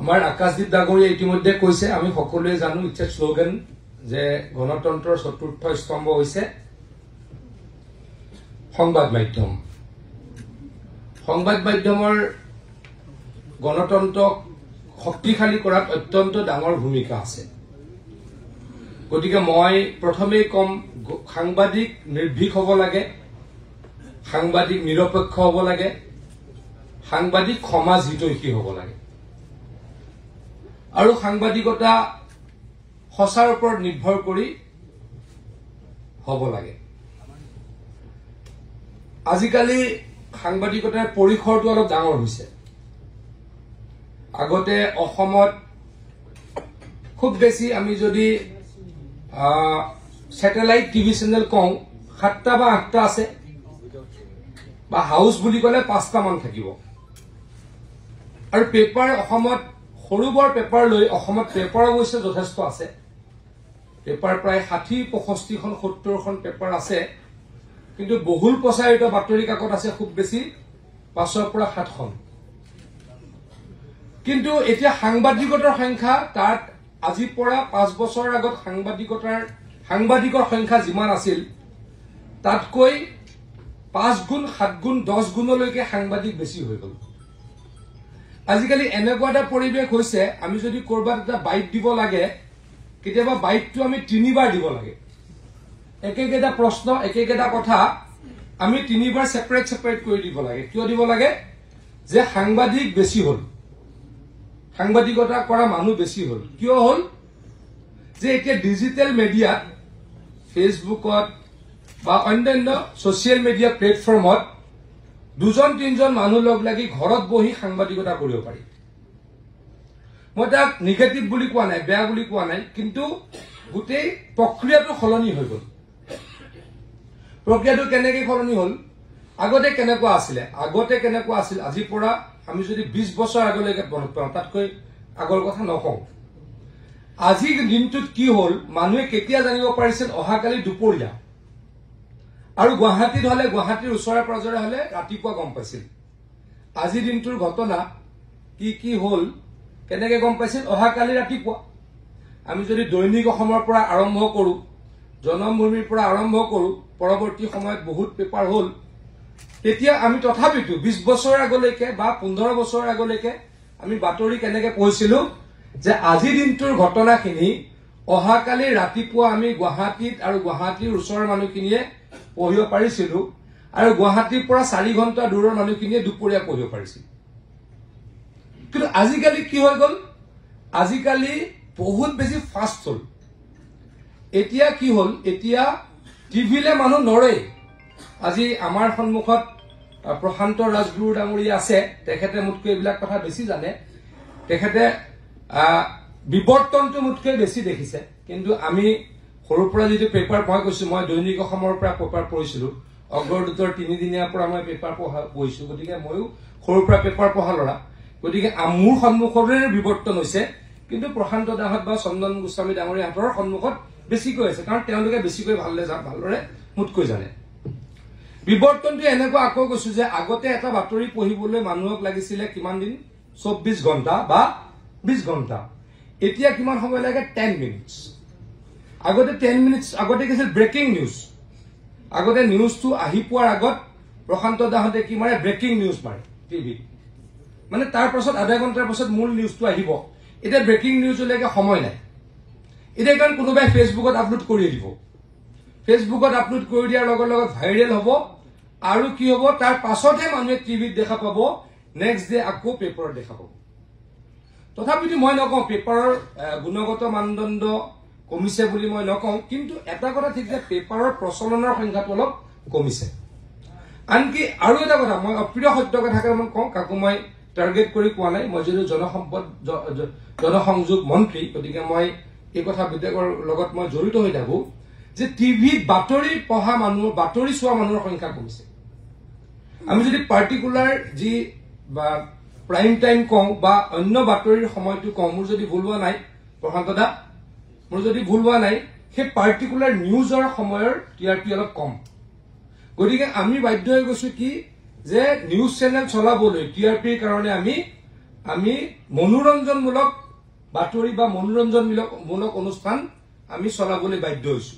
আমাৰ আকাশদীপ ডাঙৰীয়া ইতিমধ্যে কৈছে, আমি সকলোৱে জানো, ইটছ এ শ্লোগান যে গণতন্ত্ৰৰ চতুৰ্থ স্তম্ভ হৈছে সংবাদ মাধ্যম। সংবাদ মাধ্যমৰ গণতন্ত্ৰক শক্তিশালী কৰাত অত্যন্ত ডাঙৰ ভূমিকা আছে। গতিকে মই প্ৰথমেই কম, সাংবাদিক নিৰ্ভীক হ'ব লাগে, সাংবাদিক নিৰপেক্ষ হ'ব লাগে, সাংবাদিক সমাজ হিতৈষী হ'ব লাগে, আৰু সাংবাদিকতা সঁচাৰ ওপৰত নিৰ্ভৰ কৰি হ'ব লাগে। আজিকালি সাংবাদিকতাৰ পৰিসৰটো অলপ ডাঙৰ হৈছে। আগতে অসমত খুব বেছি আমি যদি স্যাটেলাইট টিভি চেনেল কওঁ 7টা বা 8টা আছে, বা হাউচ বুলি ক'লে 5টা মান থাকিব। আৰু পেপাৰ অসমত সৰু বৰ পেপাৰ লৈ, অসমত পেপাৰ অৱশ্যে যথেষ্ট আছে, পেপাৰ প্ৰায় 60-65খন 70খন পেপাৰ আছে, কিন্তু বহুল প্ৰচাৰিত বাতৰি কাকত আছে খুব বেছি 5ৰ পৰা 7খন। কিন্তু এতিয়া সাংবাদিকতাৰ সংখ্যা, তাত আজিৰ পৰা 5 বছৰৰ আগত সাংবাদিকৰ সংখ্যা যিমান আছিল, তাতকৈ 5 গুণ, 7 গুণ, 10 গুণলৈকে সাংবাদিক বেছি হৈ গ'ল। আজিকালি এনেকুৱা এটা পৰিৱেশ হৈছে, আমি যদি কৰবাত এটা বাইট দিব লাগে, কেতিয়াবা বাইটটো আমি 3বাৰ দিব লাগে। একেকেইটা প্ৰশ্ন, একেকেইটা কথা আমি 3বাৰ ছেপাৰেট কৰি দিব লাগে। কিয় দিব লাগে? যে সাংবাদিক বেছি হ'ল, সাংবাদিকতা কৰা মানুহ বেছি হ'ল। কিয় হ'ল? যে এতিয়া ডিজিটেল মিডিয়াত, ফেচবুকত বা অন্যান্য ছচিয়েল মিডিয়া প্লেটফৰ্মত 2-3জন মানুহ লগ লাগি ঘৰত বহি সাংবাদিকতা কৰিব পাৰি। মই তাক নিগেটিভ বুলি কোৱা নাই, বেয়া বুলি কোৱা নাই, কিন্তু গোটেই প্ৰক্ৰিয়াটো সলনি হৈ গ'ল। প্ৰক্ৰিয়াটো কেনেকৈ সলনি হ'ল? আগতে কেনেকুৱা আছিল, আজিৰ পৰা আমি যদি 20 বছৰ আগলৈকে মনত পাওঁ, তাতকৈ আগৰ কথা নকওঁ। আজিৰ দিনটোত কি হ'ল, মানুহে কেতিয়া জানিব পাৰিছিল? অহাকালি দুপৰীয়া। আৰু গুৱাহাটীত হলে, গুৱাহাটীৰ ওচৰে পাজৰে হলে ৰাতিপুৱা গম পাইছিল। আজিৰ দিনটোৰ ঘটনা কি হ'ল, কেনেকে গম পাইছিল? অহাকালি ৰাতিপুৱা। আমি যদি দৈনিক অসমৰ পৰা আৰম্ভ কৰো, জনমভূমিৰ পৰা আৰম্ভ কৰো, পৰৱৰ্তী সময়ত বহুত পেপাৰ হ'ল, তেতিয়া আমি তথাপিতো 20 বছৰ আগলৈকে বা 15 বছৰ আগলৈকে আমি বাতৰি কেনেকে পঢ়িছিলো? যে আজিৰ দিনটোৰ ঘটনাখিনি অহাকালি ৰাতিপুৱা আমি গুৱাহাটীত আৰু গুৱাহাটীৰ ওচৰৰ মানুহখিনিয়ে পঢ়িব পাৰিছিলো, আৰু গুৱাহাটীৰ পৰা 4 ঘণ্টা দূৰৰ মানুহখিনিয়ে দুপৰীয়া পঢ়িব পাৰিছিল। কিন্তু আজিকালি কি হৈ গ'ল? আজিকালি বহুত বেছি ফাষ্ট হ'ল। এতিয়া কি হ'ল? এতিয়া টিভিলে মানুহ নৰয়। আজি আমাৰ সন্মুখত প্ৰশান্ত ৰাজগুৰু ডাঙৰীয়া আছে, তেখেতে মোতকৈ এইবিলাক কথা বেছি জানে। তেখেতে বিৱৰ্তনটো মোতকৈ বেছি দেখিছে। কিন্তু আমি সৰুৰ পৰা যিটো পেপাৰ, মই কৈছো, মই দৈনিক অসমৰ পৰা পেপাৰ পঢ়িছিলো, অগ্ৰদূতৰ 3 দিনীয়াৰ পৰা মই পেপাৰ পঢ়িছো। গতিকে ময়ো সৰুৰ পৰা পেপাৰ পঢ়া ল'ৰা। গতিকে মোৰ সন্মুখৰে বিৱৰ্তন হৈছে, কিন্তু প্ৰশান্ত দাহঁত বা চন্দন গোস্বামী ডাঙৰীয়াহঁতৰ সন্মুখত বেছিকৈ আছে, কাৰণ তেওঁলোকে বেছিকৈ ভালদৰে মোতকৈ জানে। বিৱৰ্তনটো এনেকুৱা, আকৌ কৈছো, যে আগতে এটা বাতৰি পঢ়িবলৈ মানুহক লাগিছিলে কিমান দিন? 24 ঘণ্টা বা 20 ঘণ্টা। এতিয়া কিমান সময় লাগে? 10 মিনিটছ। আগতে 10 মিনিটছ, আগতে কি আছিল? Breaking news. আগতে নিউজটো আহি পোৱাৰ আগত প্ৰশান্ত দাহঁতে কি মাৰে? ব্ৰেকিং নিউজ মাৰে টিভিত। মানে তাৰ পাছত আধা ঘণ্টাৰ পাছত মূল নিউজটো আহিব। এতিয়া ব্ৰেকিং নিউজলৈকে সময় নাই। এতিয়া কাৰণ কোনোবাই ফেচবুকত আপলোড কৰি দিব, ফেচবুকত আপলোড কৰি দিয়াৰ লগত ভাইৰেল হ'ব, আৰু কি হ'ব? তাৰ পাছতহে মানুহে টিভিত দেখা পাব, নেক্সট ডে আকৌ পেপাৰত দেখা পাব। তথাপিতো মই নকওঁ পেপাৰৰ গুণগত মানদণ্ড কমিছে বুলি মই নকওঁ, কিন্তু এটা কথা ঠিক যে পেপাৰৰ প্ৰচলনৰ সংখ্যাটো অলপ কমিছে। আনকি আৰু এটা কথা, মই অপ্ৰিয় সত্য কথা কেইটামান কওঁ, কাকো মই টাৰ্গেট কৰি কোৱা নাই। মই যিহেতু জনসংযোগ মন্ত্ৰী, গতিকে মই এই কথা বিদেশৰ লগত মই জড়িত হৈ থাকো, যে টিভিত বাতৰি পঢ়া মানুহ, বাতৰি চোৱা মানুহৰ সংখ্যা কমিছে। আমি যদি পাৰ্টিকুলাৰ যি বা প্ৰাইম টাইম কওঁ বা অন্য বাতৰিৰ সময়টো কওঁ, মোৰ যদি ভুল হোৱা নাই প্ৰশান্ত দা, মোৰ যদি ভুল হোৱা নাই, সেই পাৰ্টিকুলাৰ নিউজৰ সময়ৰ টিআৰপি অলপ কম। গতিকে আমি বাধ্য হৈ গৈছো কি, যে নিউজ চেনেল চলাবলৈ টিআৰপিৰ কাৰণে আমি আমি মনোৰঞ্জনমূলক বাতৰি বা মনোৰঞ্জনমূলক অনুষ্ঠান আমি চলাবলৈ বাধ্য হৈছো।